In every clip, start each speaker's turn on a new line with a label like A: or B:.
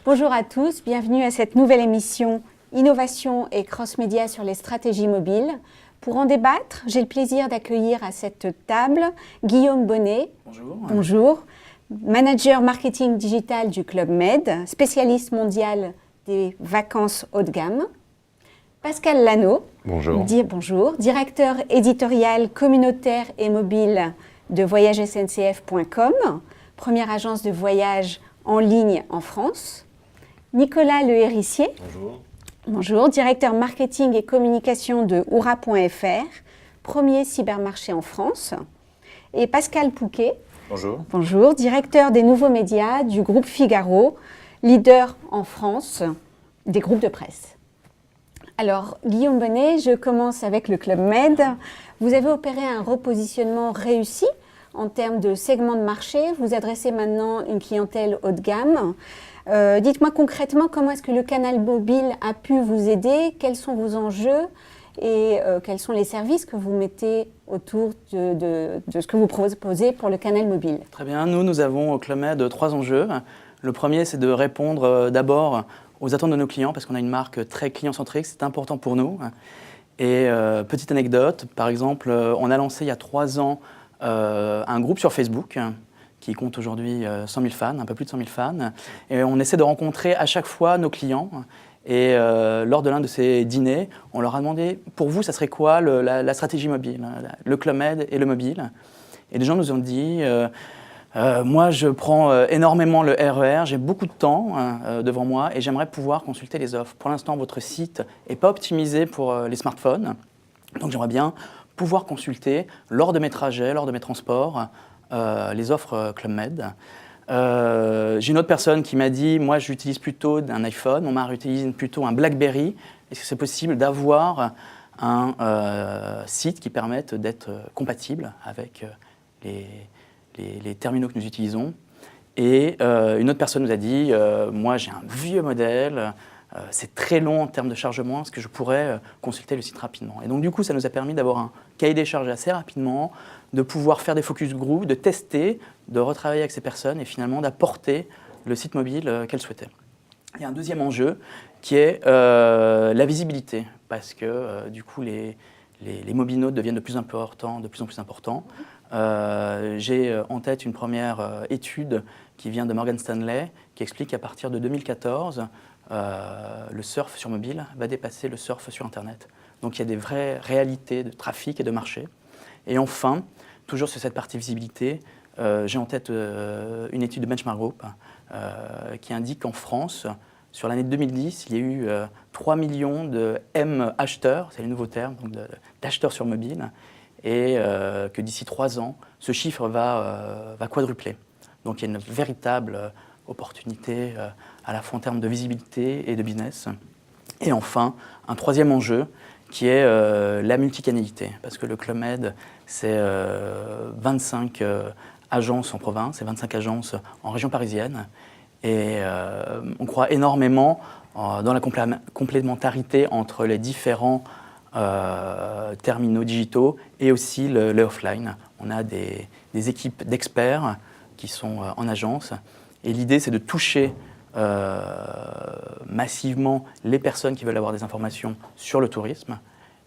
A: Bonjour à tous, bienvenue à cette nouvelle émission Innovation et Cross-Média sur les stratégies mobiles. Pour en débattre, j'ai le plaisir d'accueillir à cette table Guillaume Bonnet.
B: Bonjour.
A: Bonjour. Manager marketing digital du Club Med, spécialiste mondial des vacances haut de gamme. Pascal Lano.
C: Bonjour.
A: Bonjour. Directeur éditorial communautaire et mobile de voyagesncf.com, première agence de voyage en ligne en France. Nicolas Le Hérissier.
C: Bonjour.
A: Bonjour. Directeur marketing et communication de oura.fr, premier cybermarché en France. Et Pascal Pouquet.
C: Bonjour.
A: Bonjour. Directeur des nouveaux médias du groupe Figaro, leader en France des groupes de presse. Alors, Guillaume Bonnet, je commence avec le Club Med. Vous avez opéré un repositionnement réussi en termes de segment de marché. Vous adressez maintenant une clientèle haut de gamme. Dites-moi concrètement comment est-ce que le canal mobile a pu vous aider, quels sont vos enjeux et quels sont les services que vous mettez autour de ce que vous proposez pour le canal mobile.
B: Très bien, nous avons au Club Med 3 enjeux. Le premier, c'est de répondre d'abord aux attentes de nos clients, parce qu'on a une marque très client-centrique, c'est important pour nous. Et petite anecdote, par exemple, on a lancé il y a 3 ans un groupe sur Facebook qui compte aujourd'hui 100 000 fans, un peu plus de 100 000 fans. Et on essaie de rencontrer à chaque fois nos clients. Et lors de l'un de ces dîners, on leur a demandé, pour vous, ça serait quoi la stratégie mobile, le Club Med et le mobile? Et les gens nous ont dit... moi, je prends énormément le RER, j'ai beaucoup de temps devant moi et j'aimerais pouvoir consulter les offres. Pour l'instant, votre site n'est pas optimisé pour les smartphones, donc j'aimerais bien pouvoir consulter lors de mes trajets, lors de mes transports, les offres Club Med. J'ai une autre personne qui m'a dit, moi j'utilise plutôt un iPhone, mon mari utilise plutôt un BlackBerry. Est-ce que c'est possible d'avoir un site qui permette d'être compatible avec les terminaux que nous utilisons? Et une autre personne nous a dit, moi j'ai un vieux modèle, c'est très long en termes de chargement, est-ce que je pourrais consulter le site rapidement? Et donc du coup, ça nous a permis d'avoir un cahier des charges assez rapidement, de pouvoir faire des focus group, de tester, de retravailler avec ces personnes et finalement d'apporter le site mobile qu'elles souhaitaient. Il y a un deuxième enjeu qui est la visibilité, parce que du coup, les mobinautes deviennent de plus en plus importants. J'ai en tête une première étude qui vient de Morgan Stanley qui explique qu'à partir de 2014, le surf sur mobile va dépasser le surf sur Internet. Donc il y a des vraies réalités de trafic et de marché. Et enfin, toujours sur cette partie visibilité, j'ai en tête une étude de Benchmark Group qui indique qu'en France, sur l'année 2010, il y a eu 3 millions de M-acheteurs, c'est le nouveau terme, donc d'acheteurs sur mobile, et que d'ici 3 ans, ce chiffre va quadrupler. Donc il y a une véritable opportunité à la fois en termes de visibilité et de business. Et enfin, un troisième enjeu qui est la multicanalité, parce que le Club Med, c'est 25 agences en province et 25 agences en région parisienne. Et on croit énormément dans la complémentarité entre les différents terminaux digitaux et aussi le offline. On a des équipes d'experts qui sont en agence et l'idée c'est de toucher massivement les personnes qui veulent avoir des informations sur le tourisme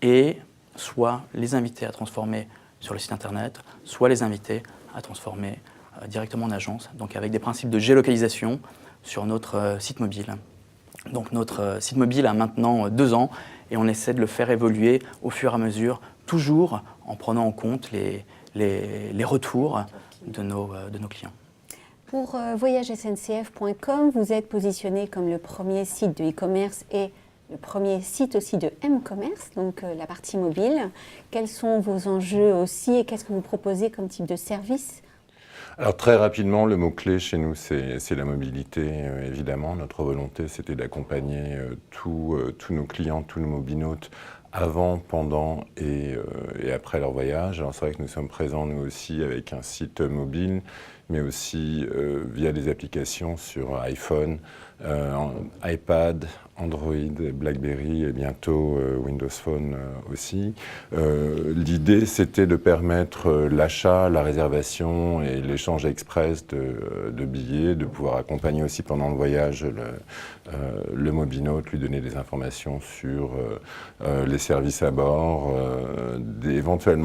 B: et soit les inviter à transformer sur le site internet, soit les inviter à transformer directement en agence, donc avec des principes de géolocalisation sur notre site mobile. Donc notre site mobile a maintenant 2 ans et on essaie de le faire évoluer au fur et à mesure, toujours en prenant en compte les retours de nos clients.
A: Pour voyagesncf.com, vous êtes positionné comme le premier site de e-commerce et le premier site aussi de m-commerce, donc la partie mobile. Quels sont vos enjeux aussi et qu'est-ce que vous proposez comme type de service?
C: Alors très rapidement, le mot-clé chez nous, c'est la mobilité, évidemment. Notre volonté, c'était d'accompagner tous nos clients, tous nos mobinautes, avant, pendant et après leur voyage. Alors c'est vrai que nous sommes présents, nous aussi, avec un site mobile, mais aussi via des applications sur iPhone, iPad, Android, BlackBerry et bientôt Windows Phone aussi. L'idée, c'était de permettre l'achat, la réservation et l'échange express de billets, de pouvoir accompagner aussi pendant le voyage le mobinote, lui donner des informations sur les services à bord, d'éventuelles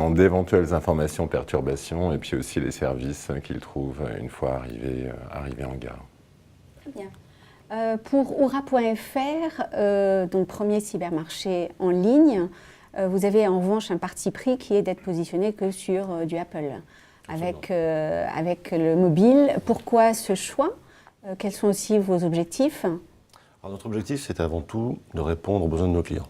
C: informations, perturbations, et puis aussi les services qu'il trouve une fois arrivé en gare.
A: Très bien. Pour Oura.fr, donc premier cybermarché en ligne, vous avez en revanche un parti pris qui est d'être positionné que sur du Apple, avec le mobile. Pourquoi ce choix? Quels sont aussi vos objectifs?
D: Alors, notre objectif, c'est avant tout de répondre aux besoins de nos clients.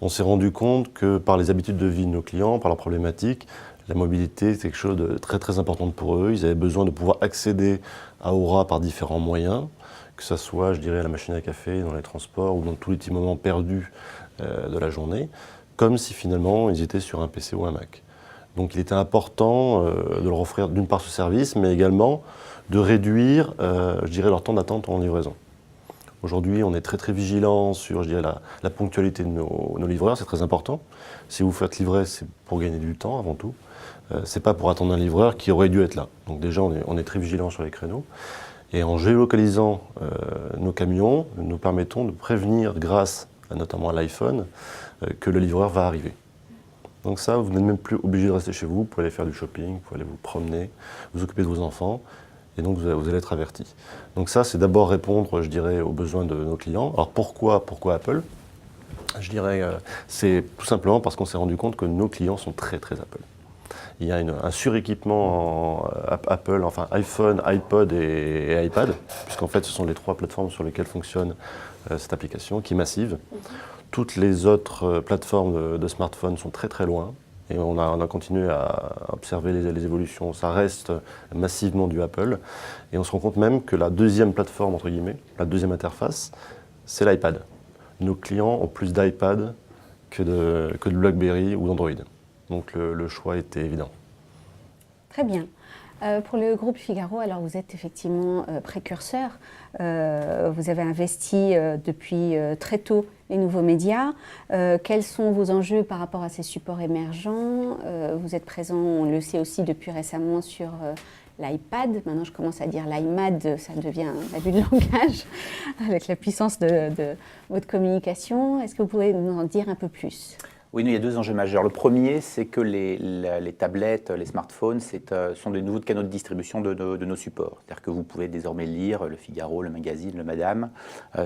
D: On s'est rendu compte que par les habitudes de vie de nos clients, par leurs problématiques, la mobilité, c'est quelque chose de très très important pour eux. Ils avaient besoin de pouvoir accéder à Oura par différents moyens, que ce soit, je dirais, à la machine à café, dans les transports ou dans tous les petits moments perdus de la journée, comme si finalement ils étaient sur un PC ou un Mac. Donc il était important de leur offrir d'une part ce service, mais également de réduire, je dirais, leur temps d'attente en livraison. Aujourd'hui, on est très très vigilant sur, je dirais, la ponctualité de nos livreurs, c'est très important. Si vous faites livrer, c'est pour gagner du temps avant tout. C'est pas pour attendre un livreur qui aurait dû être là. Donc déjà, on est très vigilant sur les créneaux. Et en géolocalisant nos camions, nous permettons de prévenir, grâce notamment à l'iPhone, que le livreur va arriver. Donc ça, vous n'êtes même plus obligé de rester chez vous, vous pouvez aller faire du shopping, vous pouvez aller vous promener, vous occuper de vos enfants, et donc vous allez être averti. Donc ça, c'est d'abord répondre, je dirais, aux besoins de nos clients. Alors pourquoi Apple? Je dirais, c'est tout simplement parce qu'on s'est rendu compte que nos clients sont très très Apple. Il y a un suréquipement Apple, enfin iPhone, iPod et iPad, puisqu'en fait ce sont les trois plateformes sur lesquelles fonctionne cette application, qui est massive. Toutes les autres plateformes de smartphones sont très très loin. Et on a continué à observer les évolutions. Ça reste massivement du Apple. Et on se rend compte même que la deuxième plateforme, entre guillemets, la deuxième interface, c'est l'iPad. Nos clients ont plus d'iPad que de BlackBerry ou d'Android. Donc le choix était évident.
A: Très bien. Pour le groupe Figaro, alors vous êtes effectivement précurseur. Vous avez investi depuis très tôt les nouveaux médias. Quels sont vos enjeux par rapport à ces supports émergents? Vous êtes présent, on le sait aussi depuis récemment, sur l'iPad. Maintenant, je commence à dire l'iMad, ça devient un abus de langage avec la puissance de votre communication. Est-ce que vous pouvez nous en dire un peu plus?
E: Oui, il y a deux enjeux majeurs. Le premier, c'est que les tablettes, les smartphones, sont des nouveaux canaux de distribution de nos supports. C'est-à-dire que vous pouvez désormais lire le Figaro, le magazine, le Madame,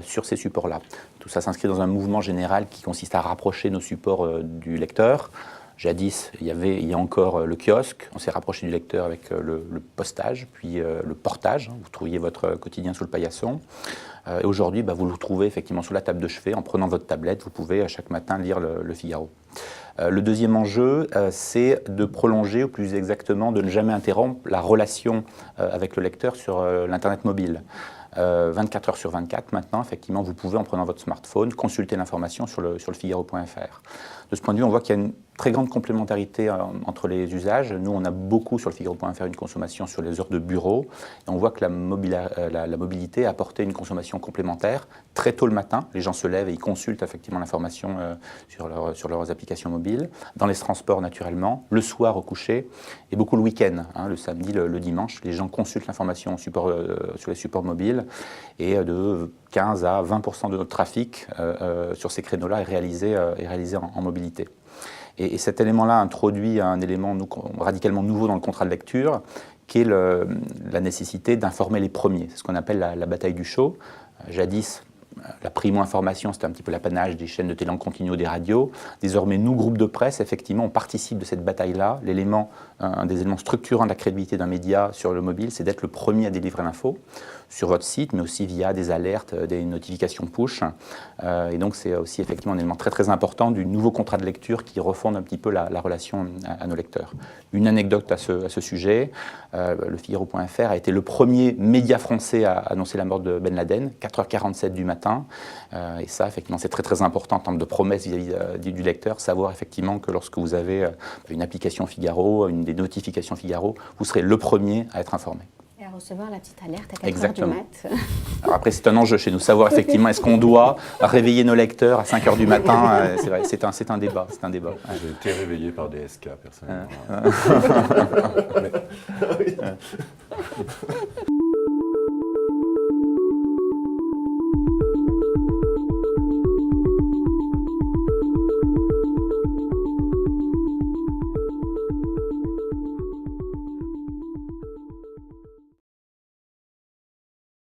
E: sur ces supports-là. Tout ça s'inscrit dans un mouvement général qui consiste à rapprocher nos supports du lecteur. Jadis, il y a encore le kiosque. On s'est rapproché du lecteur avec le postage, puis le portage. Vous trouviez votre quotidien sous le paillasson. Et aujourd'hui, vous le retrouvez effectivement sous la table de chevet. En prenant votre tablette, vous pouvez chaque matin lire le Figaro. Le deuxième enjeu, c'est de prolonger, ou plus exactement, de ne jamais interrompre la relation avec le lecteur sur l'Internet mobile. 24 heures sur 24, maintenant, effectivement, vous pouvez, en prenant votre smartphone, consulter l'information sur le Figaro.fr. De ce point de vue, on voit qu'il y a une très grande complémentarité entre les usages. Nous, on a beaucoup sur le Figaro.fr une consommation sur les heures de bureau. Et on voit que la mobilité a apporté une consommation complémentaire. Très tôt le matin, les gens se lèvent et ils consultent effectivement l'information sur leurs applications mobiles. Dans les transports, naturellement. Le soir, au coucher. Et beaucoup le week-end, le samedi, le dimanche. Les gens consultent l'information sur les supports mobiles. Et de 15 à 20% de notre trafic sur ces créneaux-là est réalisé en mobilité. Et cet élément-là introduit un élément radicalement nouveau dans le contrat de lecture, qui est la nécessité d'informer les premiers. C'est ce qu'on appelle la bataille du show. Jadis, la primo-information, c'était un petit peu l'apanage des chaînes de télé en continu ou des radios. Désormais, nous, groupes de presse, effectivement, on participe de cette bataille-là. Un des éléments structurants de la crédibilité d'un média sur le mobile, c'est d'être le premier à délivrer l'info sur votre site, mais aussi via des alertes, des notifications push. Et donc, c'est aussi effectivement un élément très très important du nouveau contrat de lecture qui refonde un petit peu la relation à nos lecteurs. Une anecdote à ce sujet, le Figaro.fr a été le premier média français à annoncer la mort de Ben Laden, 4h47 du matin. Et ça, effectivement, c'est très très important en termes de promesse vis-à-vis du lecteur, savoir effectivement que lorsque vous avez une application Figaro, des notifications Figaro, vous serez le premier à être informé.
A: Alors recevoir la petite alerte à 4
E: Exactement.
A: heures du mat.
E: Alors après, c'est un enjeu chez nous, savoir effectivement est-ce qu'on doit réveiller nos lecteurs à 5 h du matin. C'est vrai, c'est un débat. C'est un débat.
C: J'ai été réveillé par des SK, personnellement.